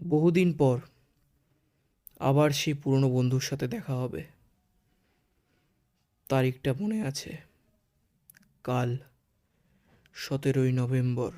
বহুদিন পর আবার সেই পুরনো বন্ধুর সাথে দেখা হবে। তারিখটা মনে আছে, কাল 17ই November.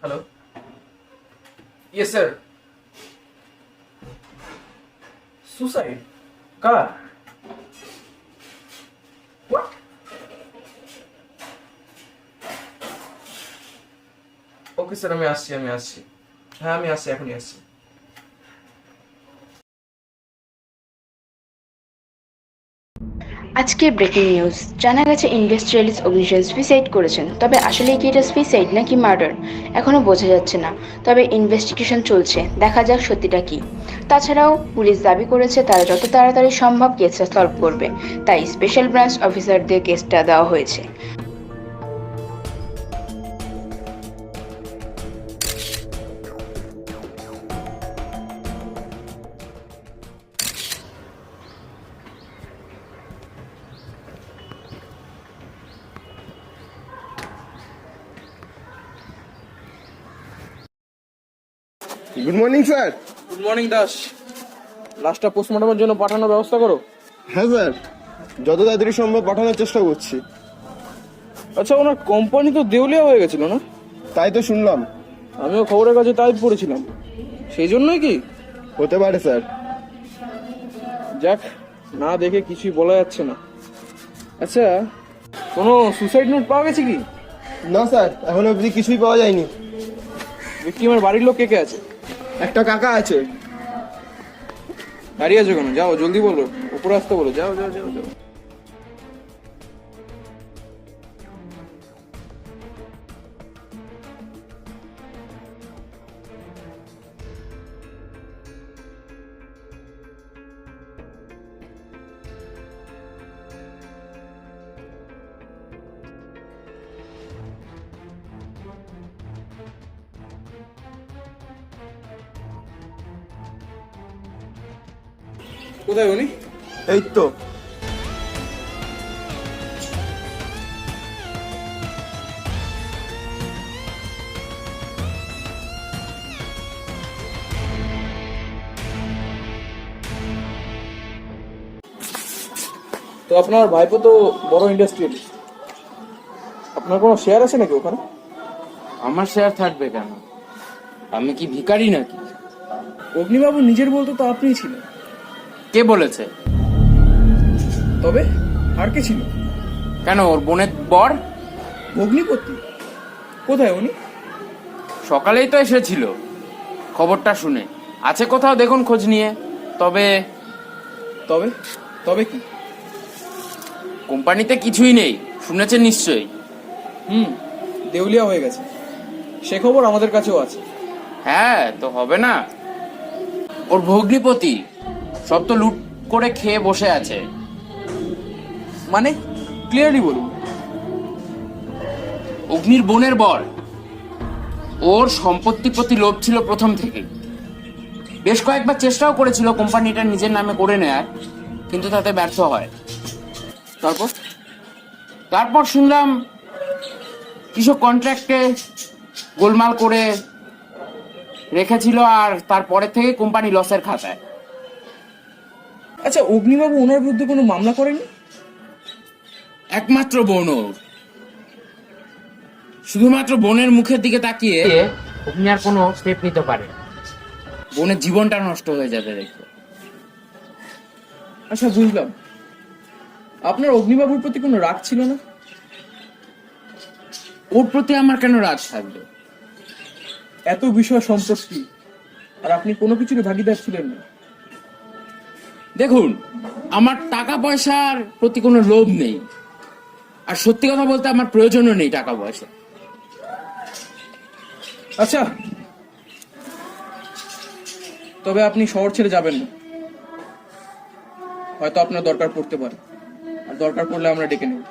Hello. Yes sir. Suicide car what? Okay sir, আমি আসছি। হ্যাঁ, আমি আসছি, এখনই আসছি। আজকে ব্রেকিং নিউজ জানা গেছে ইন্ডাস্ট্রিয়ালিস্ট অগ্নিশন সুইসাইড করেছেন। তবে আসলে কি এটা সুইসাইড নাকি মার্ডার এখনো বোঝা যাচ্ছে না। তবে ইনভেস্টিগেশন চলছে, দেখা যাক সত্যিটা কি। তাছাড়াও পুলিশ দাবি করেছে তারা যত তাড়াতাড়ি সম্ভব কেসটা সলভ করবে, তাই স্পেশাল ব্রাঞ্চ অফিসারদের কেসটা দেওয়া হয়েছে। Good morning sir. Good morning Das. লাশটা পোস্টমর্টমের জন্য পাঠানোর ব্যবস্থা করো। হ্যাঁ স্যার, যত তাড়াতাড়ি সম্ভব পাঠানোর চেষ্টা করছি। আচ্ছা, ওনার কোম্পানি তো দেউলিয়া হয়ে গেছিল না? তাই তো শুনলাম। আমিও খবরের কাছে তাই পড়েছিলাম, সেই জন্যই কি? হতে পারে স্যার। যাক, না দেখে কিছুই বলা যাচ্ছে না। আচ্ছা, কোনো সুসাইড নোট পাওয়া গেছে কি? না স্যার, এখন অবধি কিছুই পাওয়া যায়নি। ভিক্টিমের বাড়ির লোক কে কে আছে? একটা কাকা আছে। দাঁড়িয়ে আছো কেন? যাও, জলদি বলো, উপরে আসতে বলো। যাও যাও যাও যাও। কোথায় উনি? এই তো। তো আপনার ভাইপো তো বড় ইন্ডাস্ট্রিয়ালিস্ট, আপনার কোনো শেয়ার আছে নাকি ওখানে? আমার শেয়ার থাকবে কেন? আমি কি ভিখারি নাকি? অগ্নিবাবু নিজের বলতে তো আপনিই ছিলেন। কে বলেছে? তবে আর কে ছিল? কেন, ওর বোনের বর? অগ্নিপতি? কোথায় উনি? সকালেই তো এসেছিল খবরটা শুনে। আছে কোথাও দেখুন খোঁজ নিয়ে। তবে তবে তবে কি? কোম্পানিতে কিছুই নেই, শুনেছেন নিশ্চয়ই। দেউলিয়া হয়ে গেছে, সে খবর আমাদের কাছেও আছে। হ্যাঁ, তো হবে না? ওর ভগ্নিপতি সব তো লুট করে খেয়ে বসে আছে। মানে ক্লিয়ারলি বলুন। অগ্নির বোনের বর। ওর সম্পত্তির প্রতি লোভ ছিল প্রথম থেকে। বেশ কয়েকবার চেষ্টাও করেছিল কোম্পানিটা নিজের নামে করে নেয়ার, কিন্তু তাতে ব্যর্থ হয়। তারপর? তারপর শুনলাম কিছু কন্ট্রাক্টে গোলমাল করে রেখেছিল, আর তারপরে থেকে কোম্পানি লসের খাতায়। আচ্ছা, অগ্নিবাবু ওনার বিরুদ্ধে কোনো মামলা করেননি? একমাত্র বোন ওর। শুধুমাত্র বোনের মুখের দিকে তাকিয়ে অগ্নি আর কোনো স্টেপ নিতে পারে। বোনের জীবনটা নষ্ট হয়ে যাবে দেখো। আচ্ছা, বুঝলাম। আপনার অগ্নিবাবুর প্রতি কোনো রাগ ছিল না? ওর প্রতি আমার কেন রাজ থাকবে? এত বিষয় সম্পত্তি, আর আপনি কোনো কিছুরই ভাগিদার ছিলেন না। দেখুন, আমার টাকা পয়সার প্রতি কোনো লোভ নেই, আর সত্যি কথা বলতে আমার প্রয়োজনও নেই টাকা পয়সা। আচ্ছা, তবে আপনি শহর ছেড়ে যাবেন না। হয়তো আপনার দরকার পড়তে পারে, আর দরকার পড়লে আমরা ডেকে নেব,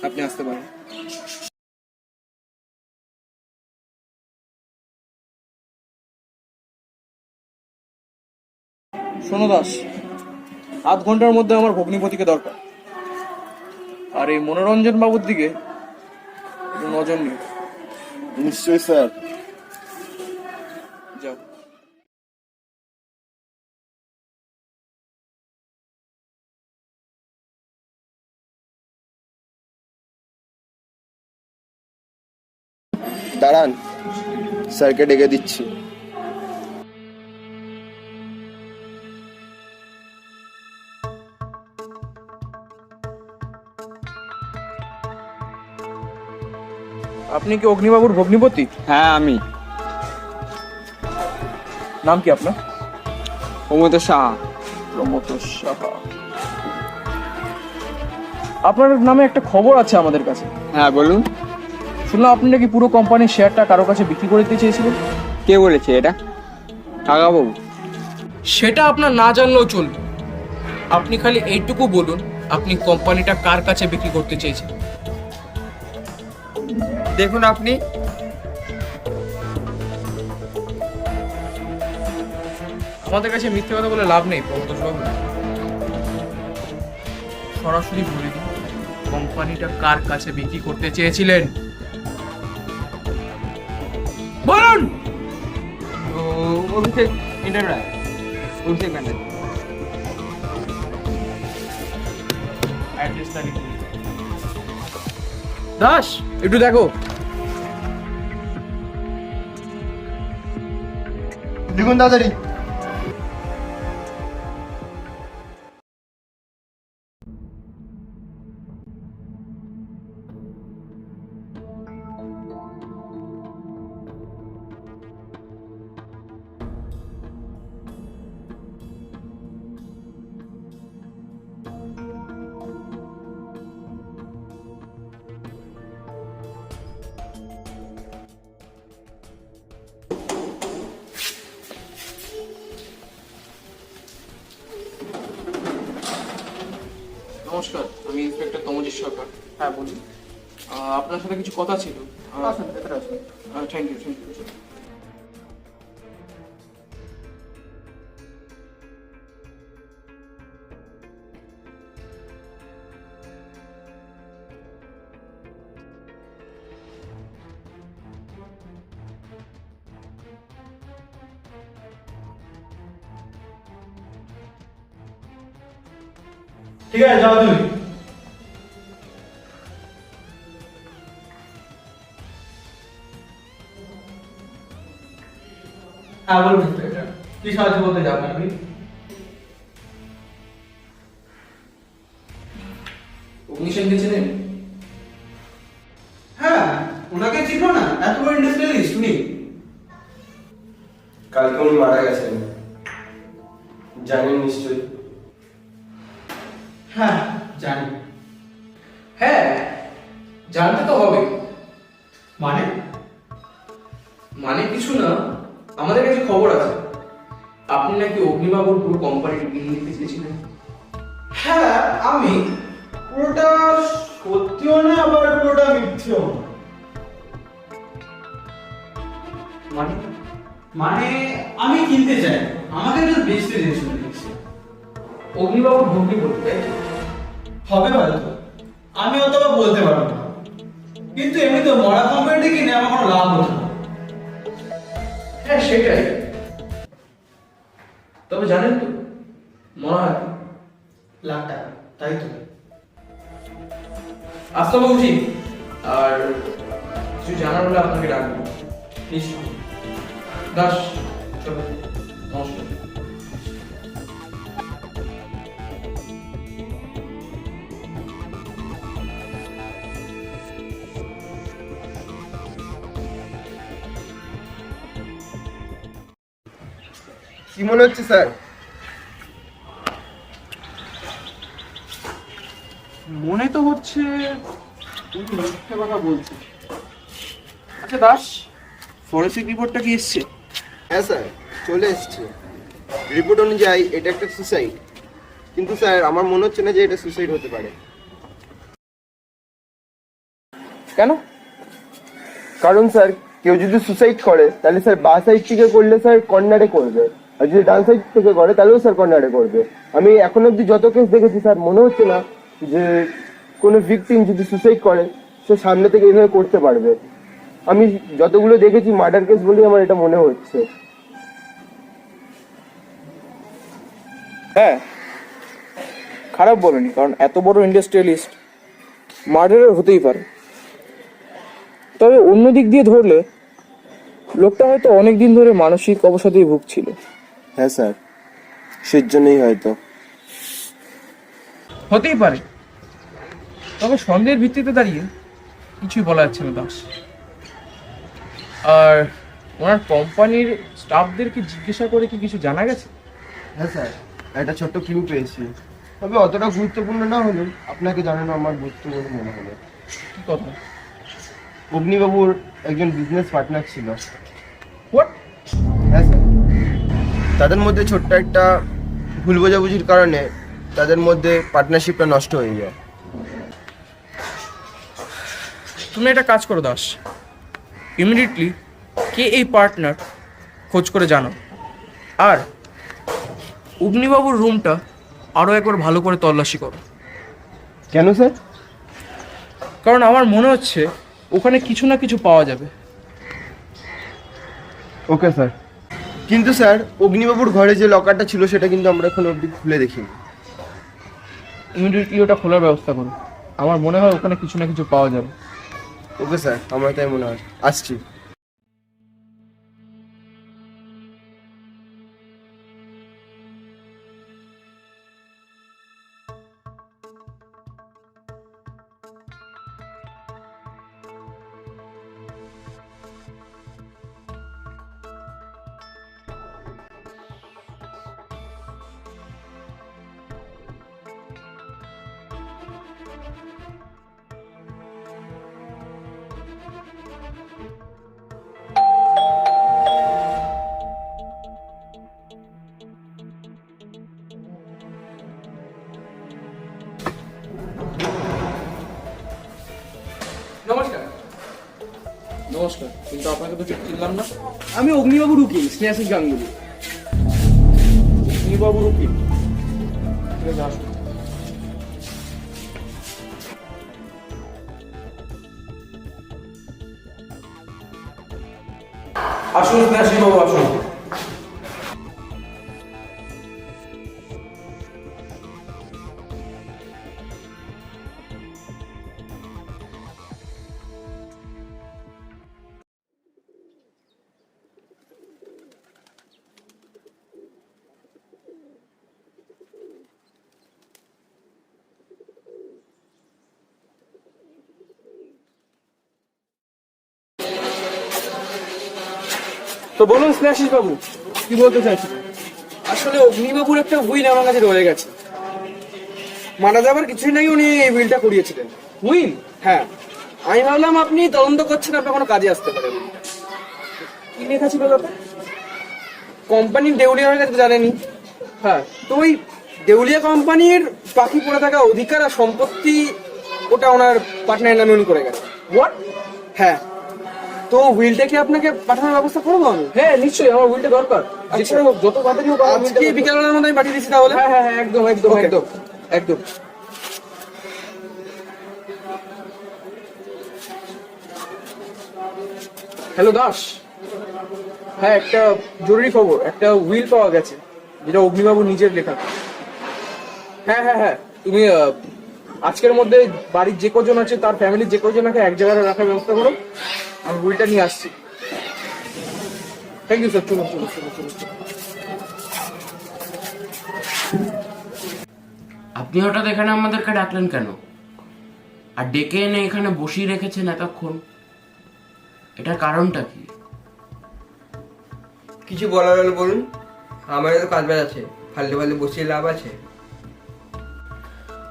আপনি আসতে পারেন। শোনো দাস, আধ ঘন্টার মধ্যে আমার ভগ্নিপতিকে দরকার, আর এই মনোরঞ্জন বাবুর দিকে একটু নজর নিও। নিশ্চয়ই স্যার। যাও। দাঁড়ান, স্যারকে ডেকে দিচ্ছি। আপনি কি অগ্নিবাবুর ভগ্নিপতি? হ্যাঁ আমি। নাম কি আপনার? প্রমোদ সাহা। প্রমোদ সাহা। আপনার নামে একটা খবর আছে আমাদের কাছে। হ্যাঁ বলুন। শুনলাম আপনি নাকি পুরো কোম্পানির শেয়ারটা কারো কাছে বিক্রি করে দিতে চেয়েছিলেন। কে বলেছে এটা? কাকাবাবু। সেটা আপনার না জানলেও চলবে। আপনি খালি এইটুকু বলুন আপনি কোম্পানিটা কার কাছে বিক্রি করতে চেয়েছেন। দেখুন আপনি। আমাদের কাছে মিথ্যে কথা বলে লাভ নেই প্রমোদবাবু। সরাসরি বলে দিন কোম্পানিটা কার কাছে বিক্রি করতে চেয়েছিলেন, বলুন। অভিষেক এন্টারপ্রাইজ। অভিষেক ব্যানার্জি। অ্যাড্রেসটা লিখুন। দাস, একটু দেখো। লিখুন তাড়াতাড়ি। নমস্কার, আমি ইন্সপেক্টর তমজিৎ সরকার। হ্যাঁ বলুন। আপনার সাথে কিছু কথা ছিল। আসুন, ভেতরে আসুন। Thank you, thank you. ঠিক আছে, যাও তুমি। হ্যাঁ বলুন ইন্সপেক্টর, কি সাহায্য করতে যাবেন আপনি? অগ্নিশনকে চেনেন? হ্যাঁ, ওনাকে চিনো না? এত বড় ইন্ডাস্ট্রিয়ালিস্ট উনি। কালকে উনি মারা গেছেন, জানেন নিশ্চয়ই। হ্যাঁ জানি। হ্যাঁ, জানতে তো হবে। মানে? মানে কিছু না, আমাদের কাছে খবর আছে আপনি নাকি অগ্নিবাবুর পুরো কোম্পানির বিক্রি দিতে চেয়েছিলেন। হ্যাঁ আমি। পুরোটা সত্যিও না, আবার পুরোটা মিথ্যেও না। মানে মানে আমি কিনতে চাই, আমাকে একটু বেচতে চেয়েছিল। অগ্নিবাবুর ভগ্নি বলতে তাই তো? হবে হয়তো, আমি অতটা বলতে পারবো না, কিন্তু এমনি তো মরা কোম্পানিটা কিনে আমার কোনো লাভ হতো না। হ্যাঁ সেটাই। তবে জানেন তো মরা হয় লাখ টাকা, তাই তো? আসতে হবে উচিত। আর কিছু জানার হলে আপনাকে ডাকবো। নিশ্চয়। দাস, চলো। নমস্কার। কি মনে হচ্ছে স্যার? মনে তো হচ্ছে তুমি মিথ্যে কথা বলছো। আচ্ছা দাস, ফরেন্সিক রিপোর্টটা কি এসছে? হ্যাঁ স্যার, চলে এসছে। রিপোর্ট অনুযায়ী এটা একটা সুসাইড, কিন্তু স্যার আমার মনে হচ্ছে না যে এটা সুসাইড হতে পারে। কেন? কারণ স্যার কেউ যদি সুসাইড করে তাহলে স্যার বা সাইড থেকে করলে স্যার কর্নারে করবে, আর যদি ডান সাইড থেকে করে তাহলেও স্যার কর্নারে করবে। আমি এখন অব্দি যত কেস দেখেছি স্যার, মনে হচ্ছে না যে কোনো ভিকটিম যদি সুসাইড করে সে সামনে থেকে এইভাবে করতে পারবে। আমি যতগুলো দেখেছি মার্ডার কেস বলেই আমার এটা মনে হচ্ছে। হ্যাঁ, খারাপ বলেনি, কারণ এত বড় ইন্ডাস্ট্রিয়ালিস্ট মার্ডারের হতেই পারে। তবে অন্য দিক দিয়ে ধরলে লোকটা হয়তো অনেক দিন ধরে মানসিক অবসাদেই ভুগছিল। হ্যাঁ স্যার, সেই জন্যই হয়তো। হতেই পারে, তবে সন্দেহের ভিত্তিতে দাঁড়িয়ে কিছুই বলা যাচ্ছে না দাস। আর ওনার কোম্পানির স্টাফদেরকে জিজ্ঞাসা করে কি কিছু জানা গেছে? হ্যাঁ স্যার, একটা ছোট্ট ক্লু পেয়েছি, তবে অতটা গুরুত্বপূর্ণ না হলেও আপনাকে জানানো আমার গুরুত্বপূর্ণ মনে হলো। কি কথা? অগ্নিবাবুর একজন বিজনেস পার্টনার ছিল। হোয়াট? হ্যাঁ স্যার, তাদের মধ্যে ছোট্ট একটা ভুল বোঝাবুঝির কারণে তাদের মধ্যে পার্টনারশিপটা নষ্ট হয়ে যায়। তুমি একটা কাজ করো দাস, ইমিডিয়েটলি কে এই পার্টনার খোঁজ করে জানো, আর অগ্নিবাবুর রুমটা আরও একবার ভালো করে তল্লাশি করো। কেন স্যার? কারণ আমার মনে হচ্ছে ওখানে কিছু না কিছু পাওয়া যাবে। ওকে স্যার, কিন্তু স্যার অগ্নিবাবুর ঘরে যে লকারটা ছিল সেটা কিন্তু আমরা এখন অবধি খুলে দেখিনি। ইমিডিয়েটলি ওটা খোলার ব্যবস্থা করো, আমার মনে হয় ওখানে কিছু না কিছু পাওয়া যাবে। ওকে স্যার, আমার তাই মনে হয়। আসছি। নমস্কার। নমস্কার, কিন্তু আপনাকে তো ঠিক চিনলাম না। আমি অগ্নিবাবুর উকিল স্নেহাশিস গাঙ্গুলি। অগ্নিবাবুর উকিল? ঠিক আছে, আসুন। আসুন স্নেহাশিস বাবু, আসুন। তো বলুন স্নেহাশিস বাবু, কি বলতে চাইছেন? আসলে অগ্নিবাবুর একটা উইল আমার কাছে রয়ে গেছে। মারা যাবার কিছুই নাই, উনি এই উইলটা করিয়েছিলেন। উইল? হ্যাঁ। আমি ভাবলাম আপনি তদন্ত করছেন, আপনার কোনো কাজে আসতে পারে। কি লেখা ছিল তাতে? কোম্পানির দেউলিয়া হয়ে গেছে, জানেনি? হ্যাঁ, তো ওই দেউলিয়া কোম্পানির বাকি পড়ে থাকা অধিকার আর সম্পত্তি ওটা ওনার পার্টনারের নামে উনি করে গেছে। হোয়াট? হ্যাঁ। তো উইলটা কি আপনাকে পাঠানোর ব্যবস্থা করবো আমি? হ্যাঁ নিশ্চয়ই, আমার উইলটা দরকার। যেখানে হোক, যত তাড়াতাড়ি হোক। আজকে বিকেলবেলার মধ্যে আমি পাঠিয়ে দিচ্ছি তাহলে। হ্যাঁ হ্যাঁ হ্যাঁ, একদম একদম একদম একদম। হ্যালো দাস, হ্যাঁ একটা জরুরি খবর, একটা উইল পাওয়া গেছে যেটা অগ্নিবাবু নিজের লেখা। হ্যাঁ হ্যাঁ হ্যাঁ, তুমি আজকের মধ্যে বাড়ির যে কজন আছে তার ফ্যামিলির যে কজন আছে এক জায়গায় রাখার ব্যবস্থা করো, আমি উইলটা নিয়ে আসছি। Thank you sir. চলুন চলুন চলুন চলুন। আপনি হঠাৎ এখানে আমাদেরকে ডাকলেন কেন? আর ডেকে এনে এখানে বসিয়ে রেখেছেন এতক্ষণ, এটার কারণটা কি? কিছু বলার হলে বলুন, আমারও তো কাজ বাজ আছে, ফালতু ফালতু বসিয়ে লাভ আছে?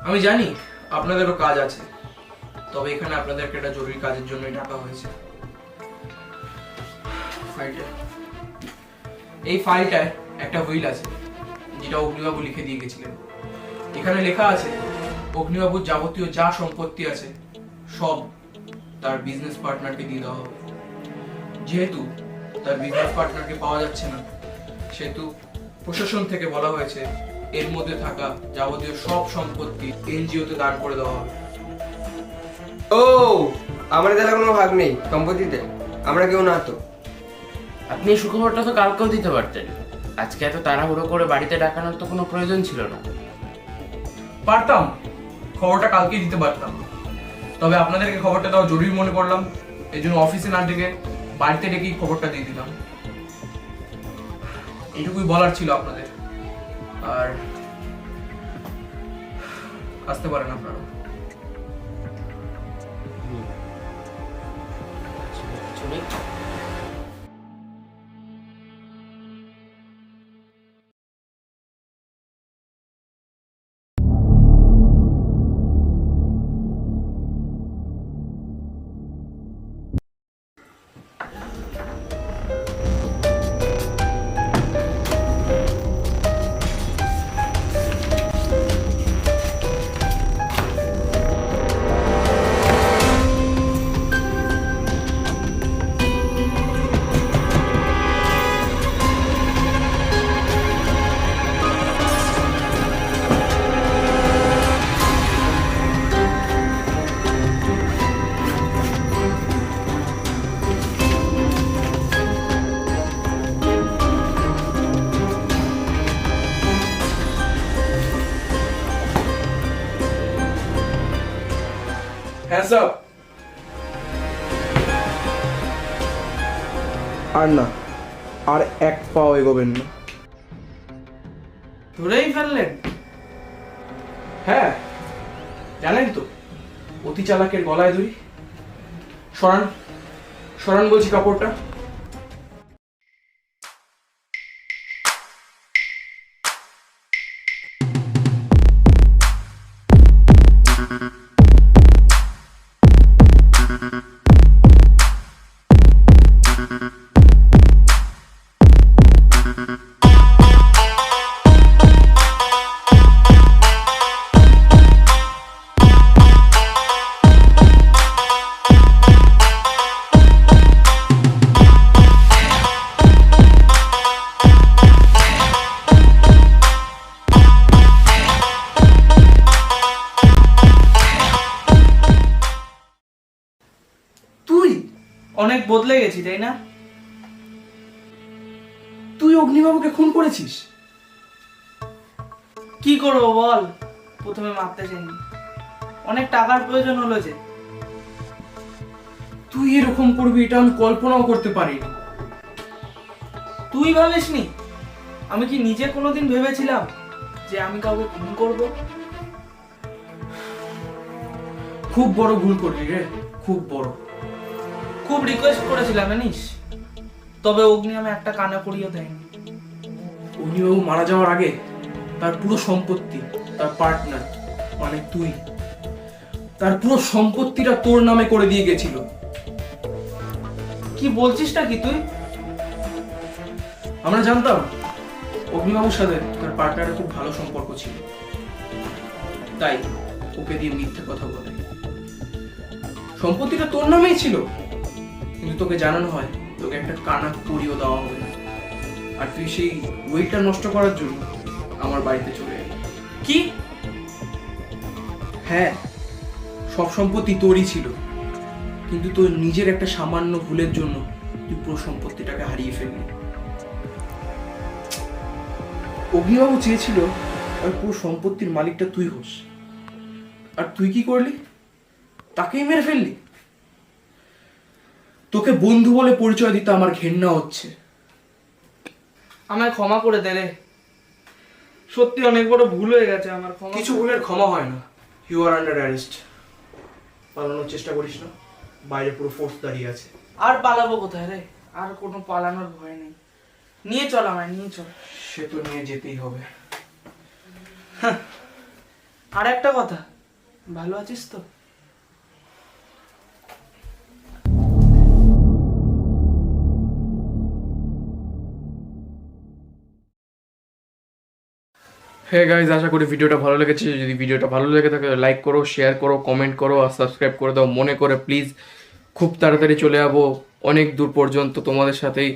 আমি জানি আপনাদেরও কাজ আছে, তবে এখানে আপনাদেরকে একটা জরুরি কাজের জন্যই ডাকা হয়েছে। এই ফাইলটায় একটা হুইল আছে যেটা অগ্নিবাবু লিখে দিয়ে গেছিলেন। এখানে লেখা আছে অগ্নিবাবুর যাবতীয় যা সম্পত্তি আছে সব তার বিজনেস পার্টনারকে দিয়ে দেওয়া হবে। যেহেতু তার বিজনেস পার্টনারকে পাওয়া যাচ্ছে না, সেহেতু প্রশাসন থেকে বলা হয়েছে এর মধ্যে থাকা যাবতীয় সব সম্পত্তি এনজিওতে দান করে দেওয়া হবে। ও, আমাদের তাহলে কোনো ভাগ নেই সম্পত্তিতে? আমরা কেউ না তো? আপনি এই সুখবরটা তো কালকেও দিতে পারতেন। আজকে এত তাড়াহুড়ো করে বাড়িতে ডাকানোর তো কোনো প্রয়োজন ছিল না। পারতাম, খবরটা কালকেই দিতে পারতাম, তবে আপনাদেরকে খবরটা দেওয়া জরুরি মনে করলাম, এই জন্য অফিসে না ডেকে বাড়িতে ডেকেই খবরটা দিয়ে দিলাম। এইটুকুই বলার ছিল আপনাদের, আর আসতে পারেন আপনারা। Hands up. আর না, আর এক পাও এগোবেন না। ধরেই ফেললেন? হ্যাঁ, জানেন তো অতি চালাকের গলায় দড়ি। সরান সরান বলছি কাপড়টা। অনেক বদলে গেছি, তাই না? তুই অগ্নিবাবুকে খুন করেছিস? কি করবো বল, প্রথমে মারতে চাইনি, অনেক টাকার প্রয়োজন হলো যে। তুই এরকম করবি এটা আমি কল্পনাও করতে পারিনি। তুই ভাবিসনি? আমি কি নিজে কোনোদিন ভেবেছিলাম যে আমি কাউকে খুন করব? খুব বড় ভুল করলি রে, খুব বড়। খুব রিকোয়েস্ট করেছিলাম জানিস, তবে অগ্নি আমি একটা কানা করিয়ে দেয়নি। অগ্নিবাবু মারা যাওয়ার আগে তার পুরো সম্পত্তি, তার পার্টনার মানে তুই, তার পুরো সম্পত্তিটা তোর নামে করে দিয়ে গেছিল। কি বলছিসটা কি তুই? আমরা জানতাম অগ্নিবাবুর সাথে তার পার্টনারের খুব ভালো সম্পর্ক ছিল, তাই ওকে দিয়ে মিথ্যে কথা বলে। সম্পত্তিটা তোর নামেই ছিল, কিন্তু তোকে জানানো হয় তোকে একটা কানা করিয়েও দেওয়া হবে না, আর তুই সেই ওয়েটটা নষ্ট করার জন্য আমার বাড়িতে চলে এলি। কি? হ্যাঁ, সব সম্পত্তি তোরই ছিল, কিন্তু তোর নিজের একটা সামান্য ভুলের জন্য তুই পুরো সম্পত্তিটাকে হারিয়ে ফেললি। অগ্নিবাবু চেয়েছিল আর পুরো সম্পত্তির মালিকটা তুই হোস, আর তুই কি করলি? তাকেই মেরে ফেললি। তোকে বন্ধু বলে পরিচয় দিতে আমার ঘেন্না হচ্ছে। আমায় ক্ষমা করে দে রে, সত্যি অনেক বড় ভুল হয়ে গেছে আমার। ক্ষমা কিছু ভুলের ক্ষমা হয় না। You are under arrest. পালানোর চেষ্টা করিস না, বাইরে পুরো ফোর্স দাঁড়িয়ে আছে। আর পালাবো কোথায় রে? আর কোনো পালানোর ভয় নেই। নিয়ে চল আমায়, নিয়ে চল। সে তো নিয়ে যেতেই হবে। আর একটা কথা, ভালো আছিস তো? হ্যাঁ গাইজ, আশা করি ভিডিওটা ভালো লেগেছে। যদি ভিডিওটা ভালো লেগে থাকে লাইক করো, শেয়ার করো, কমেন্ট করো আর সাবস্ক্রাইব করে দাও। মনে করে প্লিজ, খুব তাড়াতাড়ি চলে যাবো অনেক দূর পর্যন্ত তোমাদের সাথেই।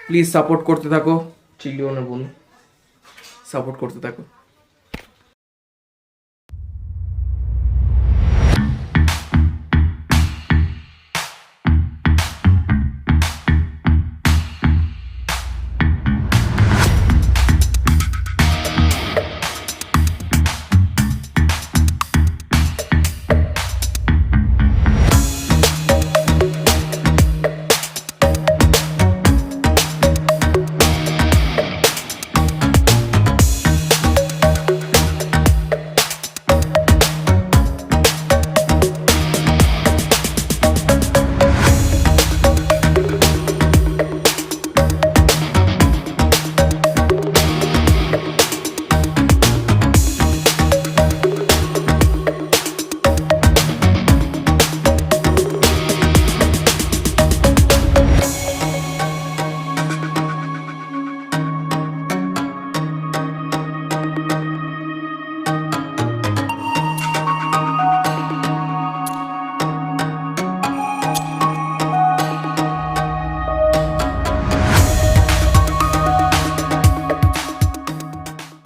প্লিজ সাপোর্ট করতে থাকো। চিলিও না বোন, সাপোর্ট করতে থাকো।